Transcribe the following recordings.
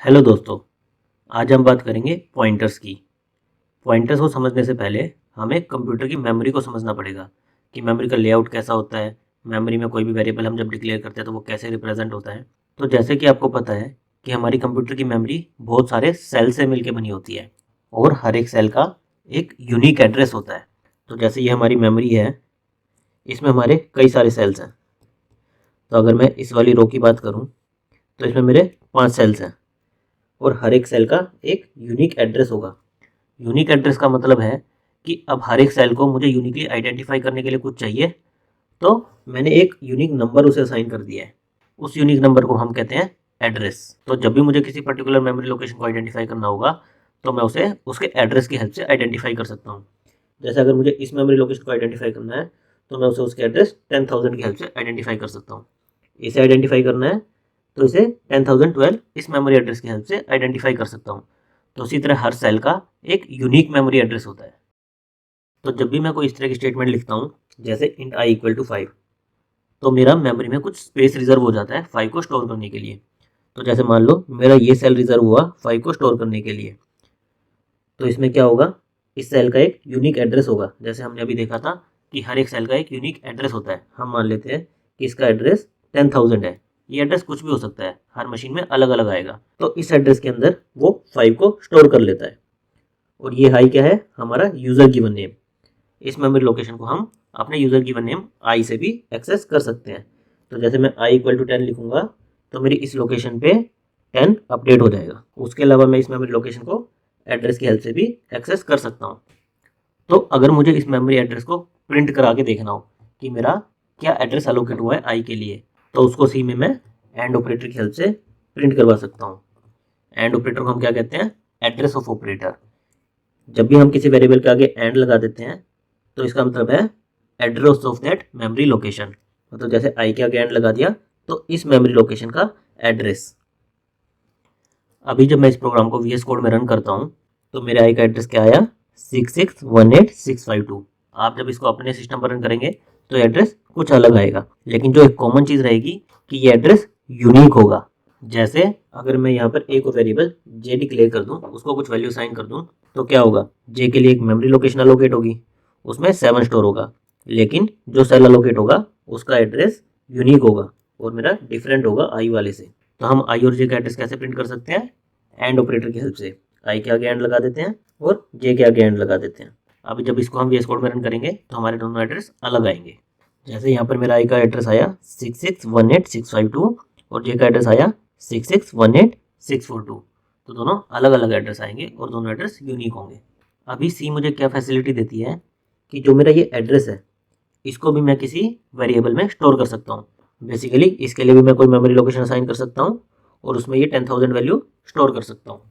Hello दोस्तों, आज हम बात करेंगे पॉइंटर्स की। पॉइंटर्स को समझने से पहले हमें कंप्यूटर की मेमोरी को समझना पड़ेगा कि मेमोरी का लेआउट कैसा होता है। मेमोरी में कोई भी वेरिएबल हम जब डिक्लेयर करते हैं तो वो कैसे रिप्रेजेंट होता है। तो जैसे कि आपको पता है कि हमारी कंप्यूटर की मेमोरी बहुत सारे सेल से मिलकर बनी होती है और हर एक सेल का एक यूनिक एड्रेस होता है। तो जैसे ये हमारी मेमोरी है, इसमें हमारे कई सारे सेल्स हैं। तो अगर मैं इस वाली रो की बात करूँ तो इसमें मेरे 5 सेल्स हैं और हर एक सेल का एक यूनिक एड्रेस होगा। यूनिक एड्रेस का मतलब है कि अब हर एक सेल को मुझे यूनिकली आइडेंटिफाई करने के लिए कुछ चाहिए, तो मैंने एक यूनिक नंबर उसे असाइन कर दिया है। उस यूनिक नंबर को हम कहते हैं एड्रेस। तो जब भी मुझे किसी पर्टिकुलर मेमोरी लोकेशन को आइडेंटिफाई करना होगा तो मैं उसे उसके एड्रेस की हेल्प से आइडेंटिफाई कर सकता हूँ। जैसे अगर मुझे इस मेमोरी लोकेशन को आइडेंटिफाई करना है तो मैं उसे उसके एड्रेस 10,000 की हेल्प से आइडेंटिफाई कर सकता हूँ। इसे आइडेंटिफाई करना है तो इसे 10,012 इस मेमोरी एड्रेस की हेल्प से आइडेंटिफाई कर सकता हूँ। तो उसी तरह हर सेल का एक यूनिक मेमोरी एड्रेस होता है। तो जब भी मैं कोई इस तरह की स्टेटमेंट लिखता हूँ, जैसे इंट आई इक्वल टू 5, तो मेरा मेमोरी में कुछ स्पेस रिजर्व हो जाता है 5 को स्टोर करने के लिए। तो जैसे मान लो मेरा ये सेल रिजर्व हुआ 5 को स्टोर करने के लिए, तो इसमें क्या होगा, इस सेल का एक यूनिक एड्रेस होगा। जैसे हमने अभी देखा था कि हर एक सेल का एक यूनिक एड्रेस होता है। हम मान लेते हैं कि इसका एड्रेस 10,000 है। ये एड्रेस कुछ भी हो सकता है, हर मशीन में अलग अलग आएगा। तो इस एड्रेस के अंदर वो 5 को स्टोर कर लेता है। और ये हाई क्या है, हमारा यूजर गिवन नेम। इस मेमोरी लोकेशन को हम अपने यूजर गिवन नेम आई से भी एक्सेस कर सकते हैं। तो जैसे मैं आई इक्वल टू 10 लिखूंगा तो मेरी इस लोकेशन पे 10 अपडेट हो जाएगा। उसके अलावा मैं इस मेमोरी लोकेशन को एड्रेस की हेल्प से भी एक्सेस कर सकता हूँ। तो अगर मुझे इस मेमोरी एड्रेस को प्रिंट करा के देखना हो कि मेरा क्या एड्रेस एलोकेट हुआ है आई के लिए, तो उसको सी में मैं एंड ऑपरेटर की हेल्प से प्रिंट करवा सकता हूँ। एंड ऑपरेटर को हम क्या कहते हैं, एड्रेस ऑफ ऑपरेटर। जब भी हम किसी वेरिएबल के आगे एंड लगा देते हैं तो इसका मतलब है address of that memory location. मतलब जैसे आई के आगे एंड लगा दिया तो इस मेमोरी लोकेशन का एड्रेस। अभी जब मैं इस प्रोग्राम को वीएस कोड में रन करता हूँ तो मेरे आई का एड्रेस क्या आया, 6618652। आप जब इसको अपने सिस्टम पर रन करेंगे तो एड्रेस कुछ अलग आएगा, लेकिन जो एक कॉमन चीज़ रहेगी कि ये एड्रेस यूनिक होगा। जैसे अगर मैं यहाँ पर एक वेरिएबल जे डिक्लेयर कर दूँ, उसको कुछ वैल्यू साइन कर दूँ, तो क्या होगा, जे के लिए एक मेमोरी लोकेशन अलोकेट होगी, उसमें 7 स्टोर होगा। लेकिन जो सेल अलोकेट होगा उसका एड्रेस यूनिक होगा और मेरा डिफरेंट होगा आई वाले से। तो हम आई और जे का एड्रेस कैसे प्रिंट कर सकते हैं, एंड ऑपरेटर की हेल्प से। आई के आगे एंड लगा देते हैं और जे के आगे एंड लगा देते हैं। अभी जब इसको हम वीएस कोड में रन करेंगे तो हमारे दोनों एड्रेस अलग आएंगे। जैसे यहाँ पर मेरा आई का एड्रेस आया 6618652 और जे का एड्रेस आया 6618642। तो दोनों अलग अलग एड्रेस आएंगे और दोनों एड्रेस यूनिक होंगे। अभी सी मुझे क्या फैसिलिटी देती है कि जो मेरा ये एड्रेस है इसको भी मैं किसी वेरिएबल में स्टोर कर सकता हूँ। बेसिकली इसके लिए भी मैं कोई मेमोरी लोकेशन असाइन कर सकता हूँ और उसमें ये 10,000 वैल्यू स्टोर कर सकता हूँ।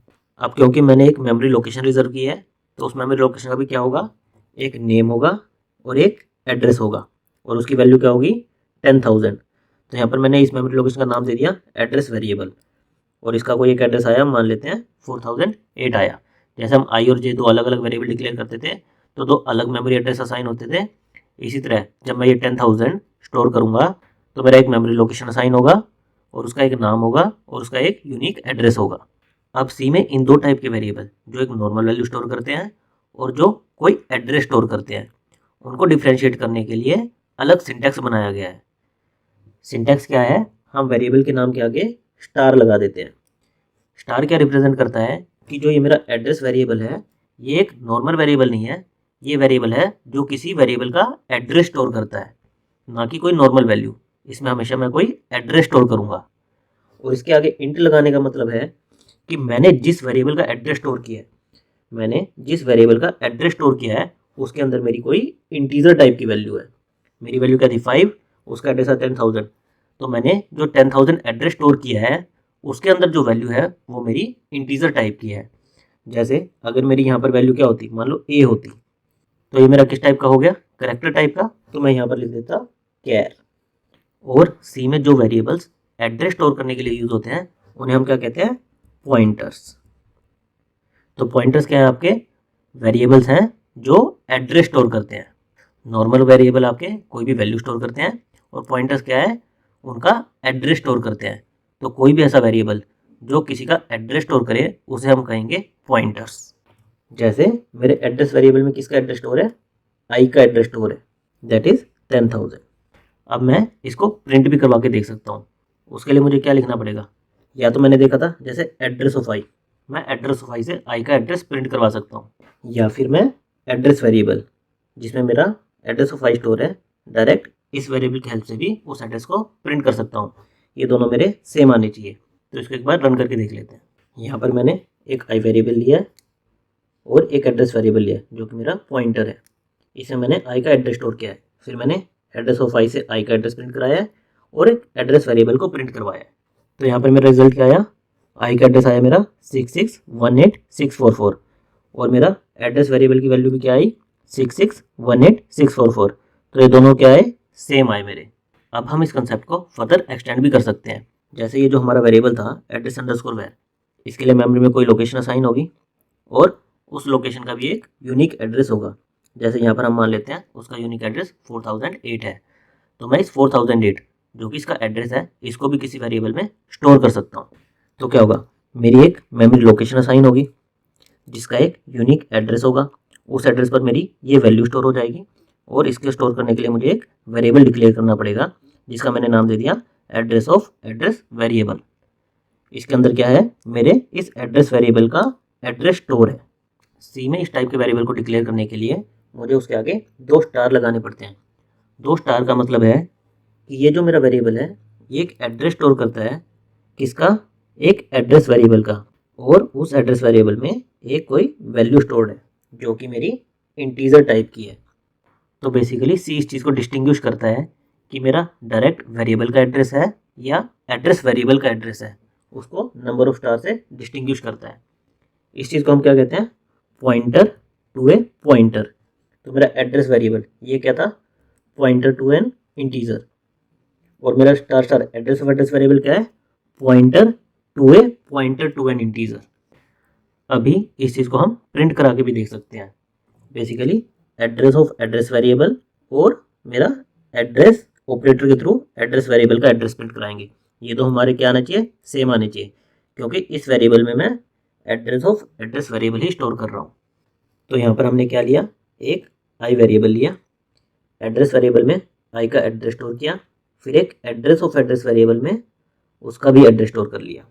अब क्योंकि मैंने एक मेमोरी लोकेशन रिजर्व की है तो उस मेमोरी लोकेशन का भी क्या होगा, एक नेम होगा और एक एड्रेस होगा और उसकी वैल्यू क्या होगी, 10,000। तो यहाँ पर मैंने इस मेमोरी लोकेशन का नाम दे दिया एड्रेस वेरिएबल और इसका कोई एक एड्रेस आया, मान लेते हैं 4008 आया। जैसे हम आई और जे दो अलग अलग वेरिएबल डिक्लेयर करते थे तो दो अलग मेमोरी एड्रेस असाइन होते थे। इसी तरह जब मैं ये 10,000 स्टोर करूँगा तो मेरा एक मेमोरी लोकेशन असाइन होगा और उसका एक नाम होगा और उसका एक यूनिक एड्रेस होगा। अब सी में इन दो टाइप के वेरिएबल, जो एक नॉर्मल वैल्यू स्टोर करते हैं और जो कोई एड्रेस स्टोर करते हैं, उनको डिफ्रेंशिएट करने के लिए अलग सिंटैक्स बनाया गया है। सिंटैक्स क्या है, हम वेरिएबल के नाम के आगे स्टार लगा देते हैं। स्टार क्या रिप्रेजेंट करता है कि जो ये मेरा एड्रेस वेरिएबल है ये एक नॉर्मल वेरिएबल नहीं है, ये वेरिएबल है जो किसी वेरिएबल का एड्रेस स्टोर करता है, ना कि कोई नॉर्मल वैल्यू। इसमें हमेशा मैं कोई एड्रेस स्टोर करूँगा। और इसके आगे इंट लगाने का मतलब है कि मैंने जिस वेरिएबल का एड्रेस स्टोर किया है, मैंने जिस वेरिएबल का एड्रेस स्टोर किया है उसके अंदर मेरी कोई इंटीजर टाइप की वैल्यू है। मेरी वैल्यू क्या थी, 5, उसका एड्रेस है 10,000। तो मैंने जो 10,000 एड्रेस स्टोर किया है उसके अंदर जो वैल्यू है वो मेरी इंटीजर टाइप की है। जैसे अगर मेरी यहाँ पर वैल्यू क्या होती, मान लो ए होती, तो ये मेरा किस टाइप का हो गया, करेक्टर टाइप का। तो मैं यहाँ पर लिख देता कैर। और सी में जो वेरिएबल्स एड्रेस स्टोर करने के लिए यूज होते हैं उन्हें हम क्या कहते हैं, पॉइंटर्स। तो पॉइंटर्स क्या है, आपके वेरिएबल्स हैं जो एड्रेस स्टोर करते हैं। नॉर्मल वेरिएबल आपके कोई भी वैल्यू स्टोर करते हैं और पॉइंटर्स क्या है, उनका एड्रेस स्टोर करते हैं। तो कोई भी ऐसा वेरिएबल जो किसी का एड्रेस स्टोर करे उसे हम कहेंगे पॉइंटर्स। जैसे मेरे एड्रेस वेरिएबल में किसका एड्रेस स्टोर है, आई का एड्रेस स्टोर है, दैट इज 10,000। अब मैं इसको प्रिंट भी करवा के देख सकता हूँ। उसके लिए मुझे क्या लिखना पड़ेगा, या तो मैंने देखा था जैसे एड्रेस ऑफ आई, मैं एड्रेस ऑफ आई से आई का एड्रेस प्रिंट करवा सकता हूँ, या फिर मैं एड्रेस वेरिएबल जिसमें मेरा एड्रेस ऑफ आई स्टोर है, डायरेक्ट इस वेरिएबल की हेल्प से भी उस एड्रेस को प्रिंट कर सकता हूँ। ये दोनों मेरे सेम आने चाहिए। तो इसको एक बार रन करके देख लेते हैं। यहाँ पर मैंने एक आई वेरिएबल लिया है और एक एड्रेस वेरिएबल लिया है जो कि मेरा पॉइंटर है। इसमें मैंने आई का एड्रेस स्टोर किया है, फिर मैंने एड्रेस ऑफ आई से आई का एड्रेस प्रिंट कराया है और एक एड्रेस वेरिएबल को प्रिंट करवाया है। तो यहाँ पर मेरा रिजल्ट क्या आया, आई का एड्रेस आया मेरा 6618,644 और मेरा एड्रेस वेरिएबल की वैल्यू भी क्या आई 6618,644। तो ये दोनों क्या है, सेम आए मेरे। अब हम इस कंसेप्ट को फर्दर एक्सटेंड भी कर सकते हैं। जैसे ये जो हमारा वेरिएबल था एड्रेस अंडरस्कोर वैर, इसके लिए मेमोरी में कोई लोकेशन असाइन होगी और उस लोकेशन का भी एक यूनिक एड्रेस होगा। जैसे यहाँ पर हम मान लेते हैं उसका यूनिक एड्रेस 4008 है, तो मैं इस 4008 जो कि इसका एड्रेस है इसको भी किसी वेरिएबल में स्टोर कर सकता हूँ। तो क्या होगा, मेरी एक मेमोरी लोकेशन असाइन होगी जिसका एक यूनिक एड्रेस होगा, उस एड्रेस पर मेरी ये वैल्यू स्टोर हो जाएगी और इसके स्टोर करने के लिए मुझे एक वेरिएबल डिक्लेयर करना पड़ेगा जिसका मैंने नाम दे दिया एड्रेस ऑफ एड्रेस वेरिएबल। इसके अंदर क्या है, मेरे इस एड्रेस वेरिएबल का एड्रेस स्टोर है। सी में इस टाइप के वेरिएबल को डिक्लेयर करने के लिए मुझे उसके आगे 2 स्टार लगाने पड़ते हैं। 2 स्टार का मतलब है कि ये जो मेरा वेरिएबल है ये एक एड्रेस स्टोर करता है, किसका, एक एड्रेस वेरिएबल का, और उस एड्रेस वेरिएबल में एक कोई वैल्यू स्टोर्ड है जो कि मेरी इंटीजर टाइप की है। तो बेसिकली सी इस चीज़ को डिस्टिंग्विश करता है कि मेरा डायरेक्ट वेरिएबल का एड्रेस है या एड्रेस वेरिएबल का एड्रेस है, उसको नंबर ऑफ स्टार से डिस्टिंग्विश करता है। इस चीज़ को हम क्या कहते हैं, पॉइंटर टू ए पॉइंटर। तो मेरा एड्रेस वेरिएबल ये क्या था, पॉइंटर टू एन इंटीजर, और मेरा star star address of address variable क्या है, पॉइंटर टू एन इंटीजर। अभी इस चीज़ को हम प्रिंट करा के भी देख सकते हैं। Basically address of address variable और मेरा एड्रेस ऑपरेटर के थ्रू एड्रेस वेरिएबल का एड्रेस प्रिंट कराएंगे। ये तो हमारे क्या आना चाहिए, सेम आने चाहिए, क्योंकि इस वेरिएबल में मैं address of address variable he store कर रहा हूँ। तो यहाँ पर हमने क्या लिया, एक आई वेरिएबल लिया, एड्रेस वेरिएबल में आई का एड्रेस स्टोर किया, फिर एक एड्रेस ऑफ एड्रेस वेरिएबल में उसका भी एड्रेस स्टोर कर लिया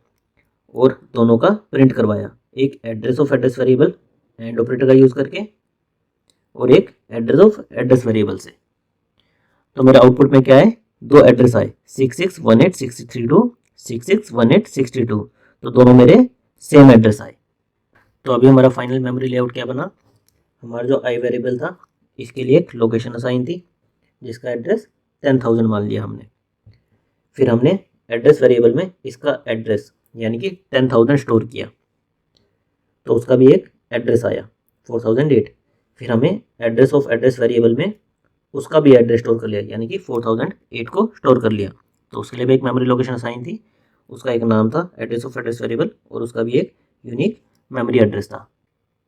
और दोनों का प्रिंट करवाया, एक address of address variable and operator का यूज़ करके और एक एड्रेस ऑफ एड्रेस वेरिएबल से। तो मेरा आउटपुट में क्या है, 2 एड्रेस आए 6618,632, 6618,632, तो दोनों मेरे सेम एड्रेस आए। तो अभी हमारा फाइनल मेमोरी लेआउट क्या बना, हमारा जो आई वेरिएबल था इसके लिए एक लोकेशन असाइन थी जिसका एड्रेस 10,000 मान लिया हमने, फिर हमने एड्रेस वेरिएबल में इसका एड्रेस यानी कि 10,000 स्टोर किया, तो उसका भी एक एड्रेस आया 4008, फिर हमें एड्रेस ऑफ एड्रेस वेरिएबल में उसका भी एड्रेस स्टोर कर लिया यानी कि 4008 को स्टोर कर लिया, तो उसके लिए भी एक मेमोरी लोकेशन असाइन थी, उसका एक नाम था एड्रेस ऑफ एड्रेस वेरिएबल और उसका भी एक यूनिक मेमोरी एड्रेस था।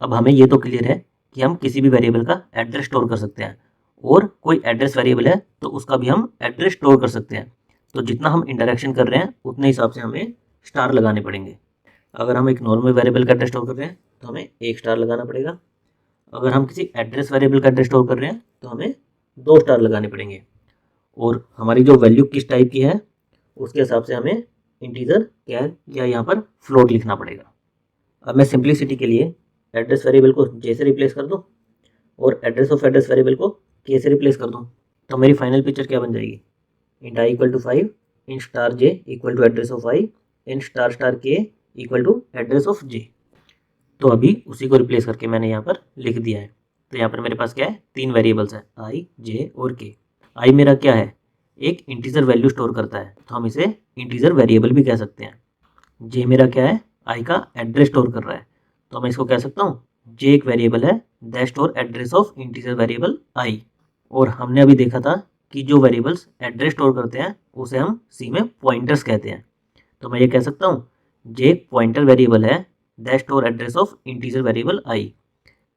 अब हमें ये तो क्लियर है कि हम किसी भी वेरिएबल का एड्रेस स्टोर कर सकते हैं और कोई एड्रेस वेरिएबल है तो उसका भी हम एड्रेस स्टोर कर सकते हैं। तो जितना हम इंटरेक्शन कर रहे हैं उतने हिसाब से हमें स्टार लगाने पड़ेंगे। अगर हम एक नॉर्मल वेरिएबल का एड्रेस स्टोर कर रहे हैं तो हमें 1 स्टार लगाना पड़ेगा, अगर हम किसी एड्रेस वेरिएबल का एड्रेस स्टोर कर रहे हैं तो हमें 2 स्टार लगाने पड़ेंगे, और हमारी जो वैल्यू किस टाइप की है उसके हिसाब से हमें इंटीजर, कैर या यहाँ पर फ्लोट लिखना पड़ेगा। अब मैं सिंप्लिसिटी के लिए एड्रेस वेरिएबल को जे से रिप्लेस कर दूँ और एड्रेस ऑफ एड्रेस वेरिएबल को के से रिप्लेस कर दूँ, तो मेरी फाइनल पिक्चर क्या बन जाएगी, int i equal to 5 int star j equal to address of i int star star k equal to address of जे। तो अभी उसी को रिप्लेस करके मैंने यहाँ पर लिख दिया है। तो यहाँ पर मेरे पास क्या है, 3 वेरिएबल्स है आई, जे और के। आई मेरा क्या है, एक इंटीजर वैल्यू स्टोर करता है तो हम इसे इंटीजर वेरिएबल भी कह सकते हैं। जे मेरा क्या है, आई का एड्रेस स्टोर कर रहा है तो मैं इसको कह सकता हूँ जे एक वेरिएबल है that store address of integer variable I. और हमने अभी देखा था कि जो वेरिएबल्स एड्रेस स्टोर करते हैं उसे हम सी में पॉइंटर्स कहते हैं। तो मैं ये कह सकता हूँ जे एक पॉइंटर वेरिएबल है that store address of integer variable I,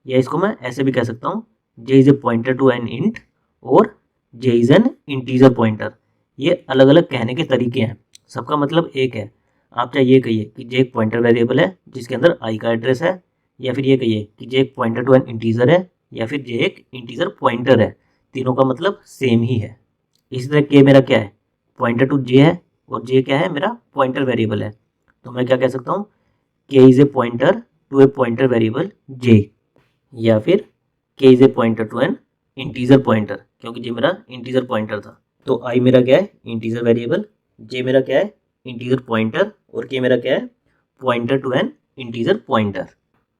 या इसको मैं ऐसे भी कह सकता हूँ J is a pointer to an int और J is an integer pointer. ये अलग अलग कहने के तरीके हैं, सबका मतलब एक है। आप चाहे ये कहिए कि जे एक पॉइंटर वेरिएबल है जिसके अंदर आई का एड्रेस है, या फिर ये कहिए कि जे एक पॉइंटर टू एन इंटीजर है, या फिर जे एक इंटीजर पॉइंटर है। तीनों का मतलब सेम ही है। इसी तरह के मेरा क्या है, पॉइंटर टू जे है, और जे क्या है, मेरा पॉइंटर वेरिएबल है। तो मैं क्या कह सकता हूँ, K is a pointer to a pointer variable J, या फिर K is a pointer to an integer pointer, क्योंकि जे मेरा इंटीजर पॉइंटर था। तो आई मेरा क्या है, इंटीजर वेरिएबल, जे मेरा क्या है, इंटीजर पॉइंटर, और के मेरा क्या है, pointer to an integer pointer.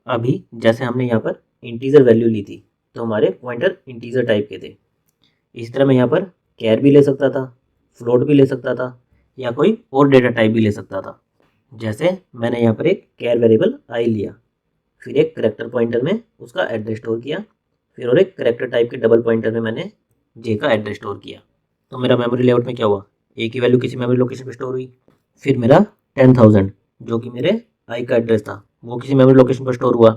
अभी जैसे हमने यहाँ पर इंटीजर वैल्यू ली थी तो हमारे पॉइंटर इंटीजर टाइप के थे। इसी तरह मैं यहाँ पर कैर भी ले सकता था, फ्लोट भी ले सकता था, या कोई और डेटा टाइप भी ले सकता था। जैसे मैंने यहाँ पर एक कैर वेरिएबल आई लिया, फिर एक करेक्टर पॉइंटर में उसका एड्रेस स्टोर किया, फिर और एक करेक्टर टाइप के डबल पॉइंटर में मैंने जे का एड्रेस स्टोर किया। तो मेरा मेमोरी लेआउट में क्या हुआ, ए की वैल्यू किसी मेमोरी लोकेशन पर स्टोर हुई, फिर मेरा 10,000 जो कि मेरे आई का एड्रेस था वो किसी मेमोरी लोकेशन पर स्टोर हुआ,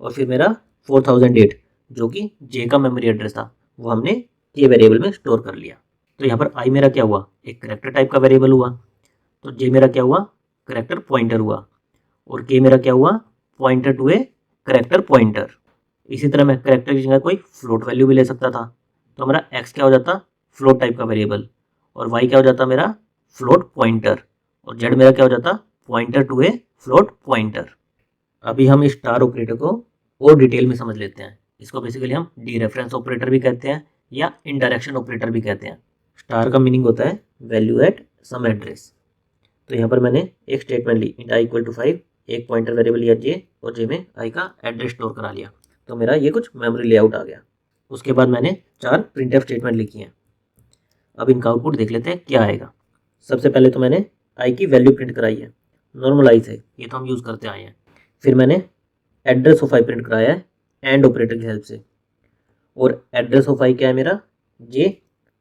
और फिर मेरा 4008 जो कि जे का मेमोरी एड्रेस था वो हमने के वेरिएबल में स्टोर कर लिया। तो यहाँ पर आई मेरा क्या हुआ, एक करेक्टर टाइप का वेरिएबल हुआ, तो जे मेरा क्या हुआ, करेक्टर पॉइंटर हुआ, और के मेरा क्या हुआ, pointer to a character pointer. इसी तरह मैं करेक्टर की जगह कोई फ्लोट वैल्यू भी ले सकता था, तो मेरा एक्स क्या हो जाता, फ्लोट टाइप का वेरिएबल, और वाई क्या हो जाता मेरा, फ्लोट पॉइंटर, और जेड मेरा क्या हो जाता, pointer to a float pointer. अभी हम इस स्टार ऑपरेटर को और डिटेल में समझ लेते हैं। इसको बेसिकली हम डी रेफरेंस ऑपरेटर भी कहते हैं या इनडायरेक्शन ऑपरेटर भी कहते हैं। स्टार का मीनिंग होता है वैल्यू एट सम एड्रेस। तो यहाँ पर मैंने एक स्टेटमेंट ली, इंट आई इक्वल टू 5, एक पॉइंटर वेरिएबल लिया जे, और जे में आई का एड्रेस स्टोर करा लिया, तो मेरा ये कुछ मेमोरी लेआउट आ गया। उसके बाद मैंने 4 प्रिंटफ स्टेटमेंट लिखी हैं। अब इनका आउटपुट देख लेते हैं क्या आएगा। सबसे पहले तो मैंने आई की वैल्यू प्रिंट कराई है, नॉर्मलाइज है, ये तो हम यूज़ करते आए हैं। फिर मैंने एड्रेस ऑफ आई प्रिंट कराया है एंड ऑपरेटर की हेल्प से, और एड्रेस ऑफ आई क्या है मेरा, जे,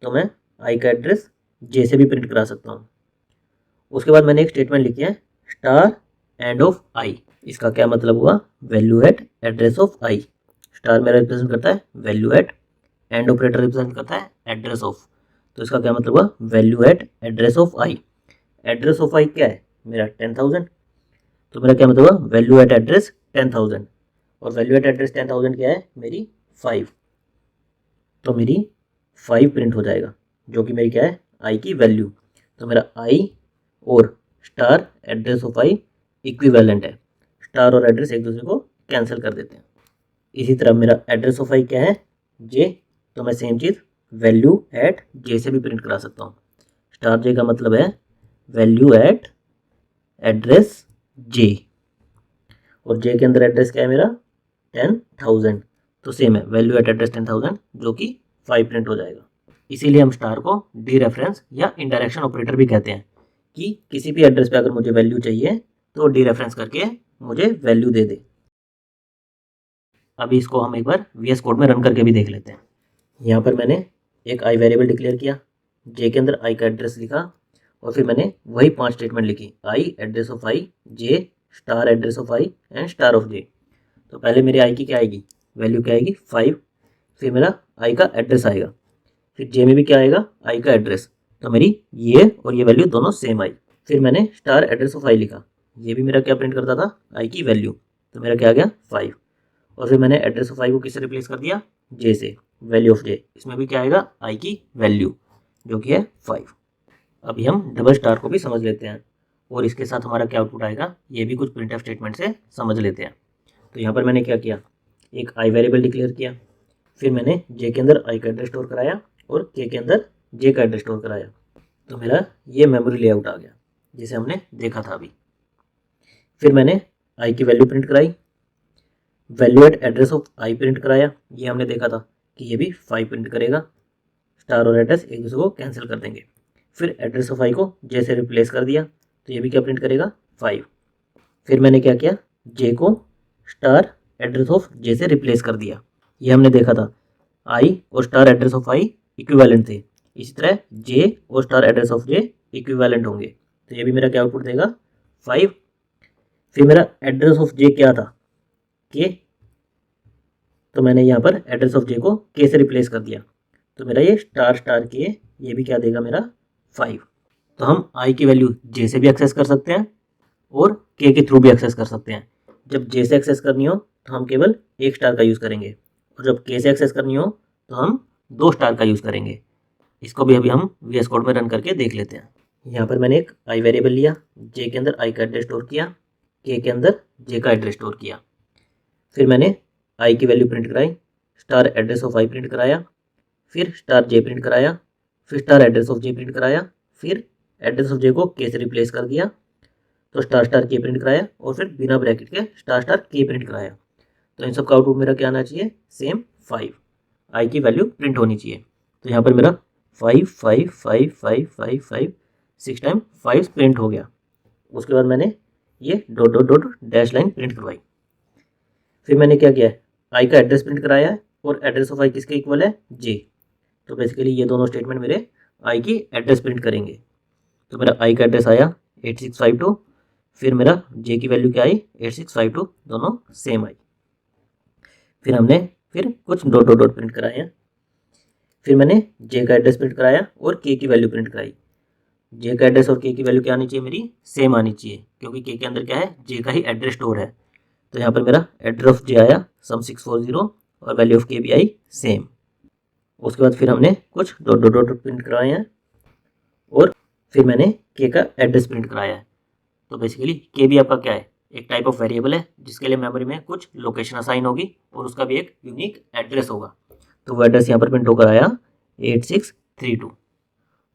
तो मैं आई का एड्रेस जे से भी प्रिंट करा सकता हूँ। उसके बाद मैंने एक स्टेटमेंट लिखी है स्टार एंड ऑफ आई। इसका क्या मतलब हुआ, value at address of I. Star मेरा रिप्रेजेंट करता है value at, and operator represent करता है एड्रेस ऑफ। तो इसका क्या मतलब हुआ, value at address of I. Address of I क्या है मेरा 10,000, तो मेरा क्या मतलब हुआ, वैल्यू एट एड्रेस 10,000, और वैल्यू एट एड्रेस 10,000 क्या है मेरी 5। तो मेरी 5 प्रिंट हो जाएगा जो कि मेरी क्या है, आई की वैल्यू। तो मेरा आई और star address of I equivalent है, स्टार और एड्रेस एक दूसरे को कैंसिल कर देते हैं। इसी तरह मेरा एड्रेस ऑफ आई क्या है, जे, तो मैं सेम चीज़ वैल्यू एट जे से भी प्रिंट करा सकता हूँ। स्टार जे का मतलब है वैल्यू एट एड्रेस जे, और जे के अंदर एड्रेस क्या है मेरा 10,000, तो सेम है वैल्यू एट एड्रेस 10,000 जो कि 5 प्रिंट हो जाएगा। इसीलिए हम स्टार को डी रेफरेंस या इनडायरेक्शन ऑपरेटर भी कहते हैं, कि किसी भी एड्रेस पे अगर मुझे वैल्यू चाहिए तो डी रेफरेंस करके मुझे वैल्यू दे दे। अभी इसको हम एक बार VS कोड में रन करके भी देख लेते हैं। यहाँ पर मैंने एक आई वेरिएबल डिक्लेयर किया, जे के अंदर आई का एड्रेस लिखा, और फिर मैंने वही 5 स्टेटमेंट लिखी, I address of I, J star address of I and star of जे। तो पहले मेरे आई की क्या आएगी, वैल्यू क्या आएगी 5, फिर मेरा आई का एड्रेस आएगा, फिर जे में भी क्या आएगा, आई का एड्रेस, तो मेरी ये और ये वैल्यू दोनों सेम आई। फिर मैंने स्टार एड्रेस ऑफ आई लिखा, ये भी मेरा क्या प्रिंट करता था, आई की वैल्यू, तो मेरा क्या आ गया 5। और फिर मैंने एड्रेस ऑफ आई को किससे रिप्लेस कर दिया, जे से, वैल्यू ऑफ जे, इसमें भी क्या आएगा, आई की वैल्यू जो कि है 5। अभी हम डबल स्टार को भी समझ लेते हैं, और इसके साथ हमारा क्या आउटपुट आएगा ये भी कुछ प्रिंटफ स्टेटमेंट से समझ लेते हैं। तो यहाँ पर मैंने क्या किया, एक आई वेरिएबल डिक्लेयर किया, फिर मैंने जे के अंदर आई का एड्रेस स्टोर कराया और के अंदर जे का एड्रेस स्टोर कराया, तो मेरा ये मेमोरी लेआउट आ गया जिसे हमने देखा था अभी। फिर मैंने आई की वैल्यू प्रिंट कराई, value at address of I print कराया, ये हमने देखा था कि ये भी 5 प्रिंट करेगा, स्टार और एड्रेस एक दूसरे को कैंसिल कर देंगे। फिर एड्रेस ऑफ आई को जे से रिप्लेस कर दिया, तो ये भी क्या प्रिंट करेगा 5। फिर मैंने क्या किया, जे को स्टार एड्रेस ऑफ जे से रिप्लेस कर दिया, ये हमने देखा था आई और star address of I equivalent थे, इसी तरह जे और star address of J equivalent होंगे, तो ये भी मेरा क्या आउटपुट देगा 5। फिर मेरा एड्रेस ऑफ जे क्या था, के, तो मैंने यहाँ पर एड्रेस ऑफ जे को के से रिप्लेस कर दिया, तो मेरा ये स्टार स्टार के, ये भी क्या देगा मेरा 5। तो हम आई की वैल्यू जे से भी एक्सेस कर सकते हैं और के थ्रू भी एक्सेस कर सकते हैं। जब जे से एक्सेस करनी हो तो हम केवल 1 स्टार का यूज़ करेंगे, और जब के से एक्सेस करनी हो तो हम 2 स्टार का यूज़ करेंगे। इसको भी अभी हम VS कोड में रन करके देख लेते हैं। यहाँ पर मैंने एक आई वेरिएबल लिया, जे के अंदर आई का एड्रेस स्टोर किया, के अंदर जे का एड्रेस स्टोर किया। फिर मैंने आई की वैल्यू प्रिंट कराई, star address of I print कराया, फिर स्टार जे प्रिंट कराया, फिर star address of J print कराया, फिर एड्रेस ऑफ जे को के से रिप्लेस कर दिया तो स्टार स्टार के प्रिंट कराया, और फिर बिना ब्रैकेट के स्टार स्टार के प्रिंट कराया। तो इन सब का आउटपुट मेरा क्या आना चाहिए, सेम 5। आई की वैल्यू प्रिंट होनी चाहिए। तो यहाँ पर मेरा 5 5 5 5 5 5 6 टाइम 5 प्रिंट हो गया। उसके बाद मैंने ये dot dot dot dash line print करवाई। फिर मैंने क्या किया, आई का एड्रेस प्रिंट कराया है, और एड्रेस ऑफ आई किसके इक्वल है, जे। तो बेसिकली ये दोनों स्टेटमेंट मेरे आई की एड्रेस प्रिंट करेंगे। तो मेरा आई का एड्रेस आया 8652, फिर मेरा जे की वैल्यू क्या आई 8652, दोनों सेम आई। फिर हमने कुछ डॉट डॉट डॉट प्रिंट कराए हैं। फिर मैंने जे का एड्रेस प्रिंट कराया और के की वैल्यू प्रिंट कराई। जे का एड्रेस और के की वैल्यू क्या आनी चाहिए, मेरी सेम आनी चाहिए, क्योंकि के अंदर क्या है, जे का ही एड्रेस स्टोर है। तो यहाँ पर मेरा एड्रेस ऑफ जे आया सम 640 और वैल्यू ऑफ के भी आई सेम। उसके बाद फिर हमने कुछ डॉट डॉट डॉट प्रिंट कराए हैं, और फिर मैंने के का एड्रेस प्रिंट कराया है। तो बेसिकली के भी आपका क्या है, एक टाइप ऑफ वेरिएबल है जिसके लिए मेमोरी में कुछ लोकेशन असाइन होगी और उसका भी एक यूनिक एड्रेस होगा। तो वो एड्रेस यहाँ पर प्रिंट होकर आया 8632।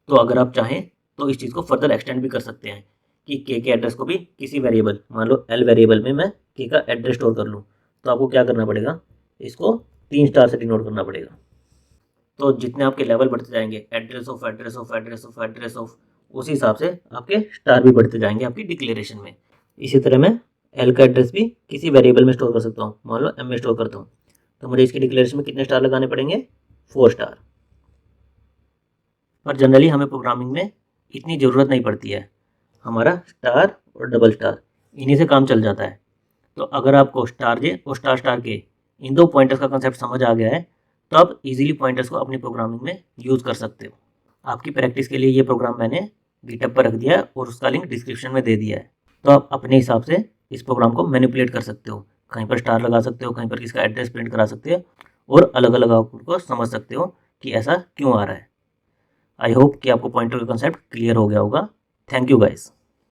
तो अगर आप चाहें तो इस चीज़ को फर्दर एक्सटेंड भी कर सकते हैं कि के एड्रेस को भी किसी वेरिएबल, मान लो एल वेरिएबल में मैं के का एड्रेस स्टोर कर लूँ, तो आपको क्या करना पड़ेगा, इसको 3 स्टार से डिनोट करना पड़ेगा। तो जितने आपके लेवल बढ़ते जाएंगे, address of address of address of address of, उसी हिसाब से आपके स्टार भी बढ़ते जाएंगे आपकी डिक्लेरेशन में। इसी तरह मैं एल का एड्रेस भी किसी वेरिएबल में स्टोर कर सकता हूँ, मान लो एम में स्टोर करता हूँ, तो मुझे इसकी डिक्लेरेशन में कितने स्टार लगाने पड़ेंगे, 4 स्टार। पर जनरली हमें प्रोग्रामिंग में इतनी ज़रूरत नहीं पड़ती है, हमारा स्टार और डबल स्टार इन्हीं से काम चल जाता है। तो अगर आपको स्टार जे और स्टार स्टार के इन 2 पॉइंटर्स का कंसेप्ट समझ आ गया है, तो आप इजीली पॉइंटर्स को अपनी प्रोग्रामिंग में यूज़ कर सकते हो। आपकी प्रैक्टिस के लिए ये प्रोग्राम मैंने गिटहब पर रख दिया है और उसका लिंक डिस्क्रिप्शन में दे दिया है। तो आप अपने हिसाब से इस प्रोग्राम को मैनिपुलेट कर सकते हो, कहीं पर स्टार लगा सकते हो, कहीं पर किसका एड्रेस प्रिंट करा सकते हो, और अलग अलग आउटपुट को समझ सकते हो कि ऐसा क्यों आ रहा है। आई होप कि आपको पॉइंटर का कंसेप्ट क्लियर हो गया होगा। Thank you guys.